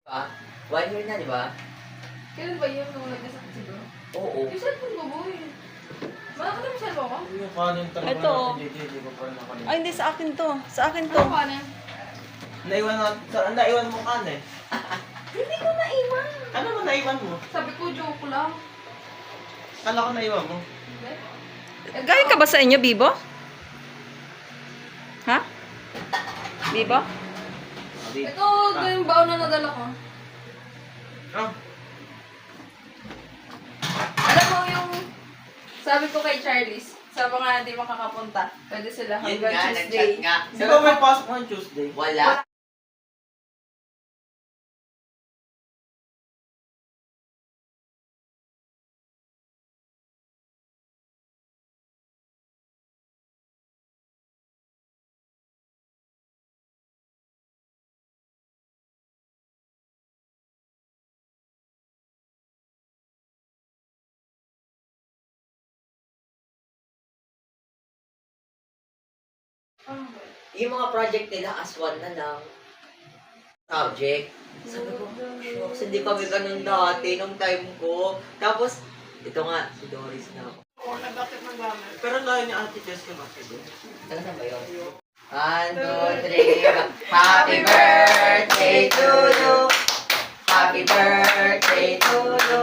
1 year na, di ba? Kailan ba yun nung nagkasakit si bro? Oo. Yung cellphone ko, boy. Malaki na yung cellphone ko? Yung kanin talaga Ito. na hindi ko pa nakanin. Ay, hindi. Sa akin to. Sa akin to. Ano ka na? Naiwan mo kanin. Hindi ko naiwan. Ano mo naiwan mo? Sabi ko, joke lang. Kala ko naiwan mo. Hindi. Gaya ka ba sa inyo, Bibo? Ha? Bibo? Ito, yung baon na nadala ko. Ah, Alam mo yung sabi ko kay Charlize, sa mga hindi makakapunta, pwede sila Yun hanggang nga, Tuesday. nag-chat nga. di ba may pasok ng Tuesday? Wala. Yung mga project nila, as one na lang. Subject. Sabi ko, shucks, hindi kami ganun dati nung time ko. Tapos, ito nga, si Doris na ako. Oo, nag-active ng gamit. Pero layo ni Ate Jess ka bakit doon? Saan ba yun? 1, 2, 3, Happy birthday to you. Happy birthday to you.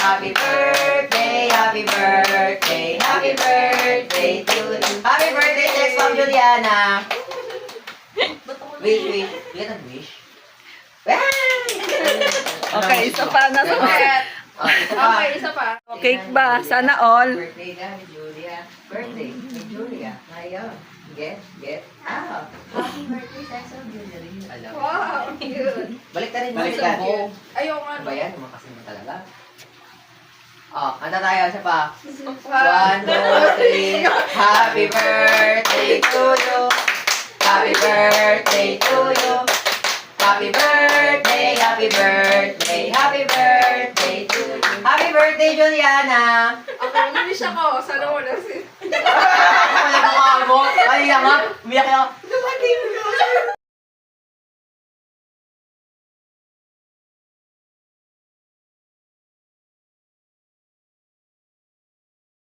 Happy birthday, happy birthday, happy birthday to you. Happy birthday, text from Juliana. Wish. Bigyan ng wish. Okay, isa pa. Nasa Isa pa. Okay, isa pa. cake ba? Sana all. Birthday na ni Julia. Birthday ni Julia. Ngayon. Get out. Happy birthday, text from Julia. Alam. Wow, cute. Balik na rin mo. Balik Balik na. mo. Ayaw nga. Ano ba yan? Kumakasin mo talaga. Kanta tayo. Isa pa. 1, 2, 3. Happy birthday to you. Happy birthday to you. Happy birthday, happy birthday, happy birthday to you. Happy birthday, Juliana. Okay, mag-wish ako. Sana wala si... Wala mukha mo. Kanina nga, umiyak ako.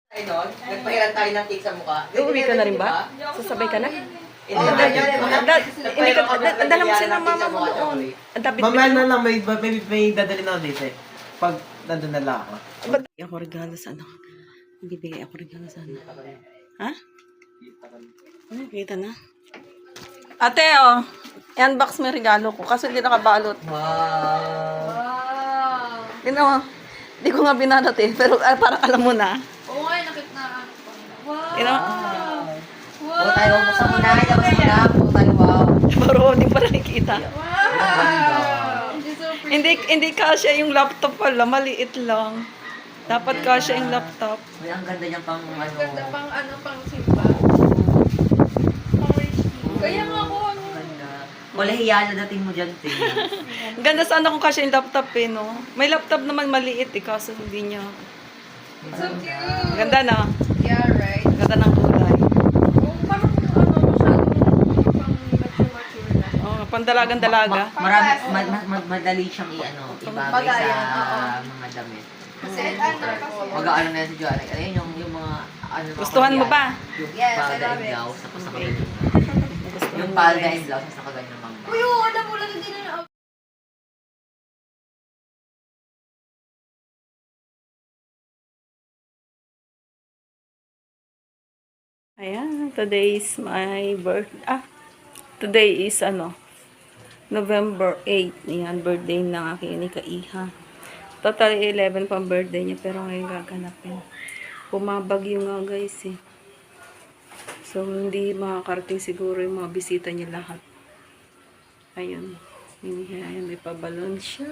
Ay, no? Nagpahiran tayo ng cake sa mukha. Uuwi ka na rin ba? Sasabay ka na? Hindi Oh, na Hindi ka, dala mo sila mama mo doon. Ang tapit Mamaya na lang, may dadali na ako dito eh. Pag nandun na lang ako. Ba't ako regalo sa anak? Bibigay ako regalo sa anak. Ha? Ano, kita na. Ate, oh. I-unbox mo yung regalo ko. Kaso hindi nakabalot. Wow. Wow. Hindi Hindi ko nga binalot eh. Pero parang alam mo na. Oo nga, nakit na. Wow. You know? Wow. Puta tayo, buksan mo na. Puta tayo, wow. Pero hindi pa nakikita. Wow. Hindi kasya yung laptop pala. Maliit lang. Dapat kasya yung laptop. Uy, ang ganda niyang pang ano. Ganda pang pang simpa. Pang rich. Kaya nga ako, Ganda. Wala hiyala dating mo dyan, Ting. Ang ganda sana kung kasya yung laptop eh, no? May laptop naman maliit eh, kaso hindi niya. so cute. Ganda na. Yeah, right. Ganda ng kulay. Oh, parang masyadong pang mature na. Oh, pandalagan-dalaga. Madali siyang ibagay Bagayan, sa mga damit. Kasi kasi. Mag-aano na yan si Joanna. Ayun yung mga ano. Gustuhan mo ba? Yung Yes, I palda love and it. blouse. Tapos Okay. nakaganyan. Gustuhan Yung mo palda guys. and blouse. Tapos nakaganyan mga. Uy, oo, alam mo lang din na. Ayan, today is my today is November 8. Ayan, birthday ng aking Kaiha. Total 11 pang birthday niya, pero ngayon gaganapin. Bumabagyo nga guys eh. So, hindi makakarating siguro yung mga bisita niya lahat. Ayun. Ayan, may pabalon siya.